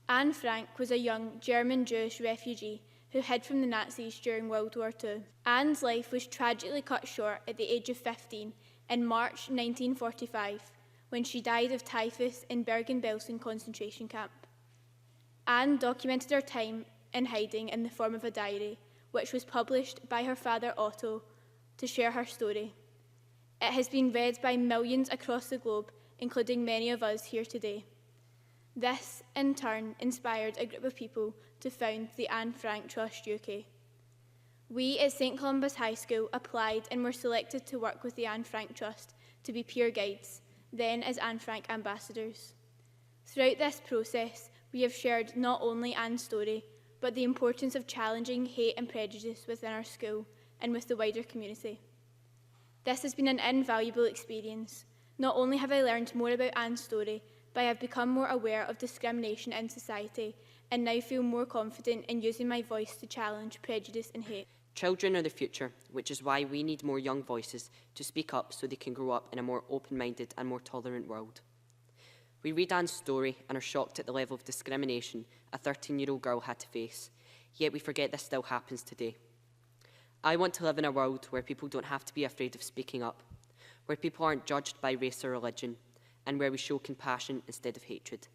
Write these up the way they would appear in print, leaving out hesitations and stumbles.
Anne Frank was a young German Jewish refugee who hid from the Nazis during World War II. Anne's life was tragically cut short at the age of 15 in March 1945, when she died of typhus in Bergen-Belsen concentration camp. Anne documented her time in hiding in the form of a diary, which was published by her father Otto to share her story. It has been read by millions across the globe, including many of us here today. This, in turn, inspired a group of people to found the Anne Frank Trust UK. We at St Columba's High School applied and were selected to work with the Anne Frank Trust to be peer guides, then as Anne Frank ambassadors. Throughout this process, we have shared not only Anne's story, but the importance of challenging hate and prejudice within our school and with the wider community. This has been an invaluable experience. Not only have I learned more about Anne's story, but I have become more aware of discrimination in society and now feel more confident in using my voice to challenge prejudice and hate. Children are the future, which is why we need more young voices to speak up so they can grow up in a more open-minded and more tolerant world. We read Anne's story and are shocked at the level of discrimination a 13-year-old girl had to face, yet we forget this still happens today. I want to live in a world where people don't have to be afraid of speaking up, where people aren't judged by race or religion, and where we show compassion instead of hatred.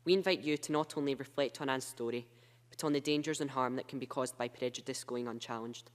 We invite you to not only reflect on Anne's story, but on the dangers and harm that can be caused by prejudice going unchallenged.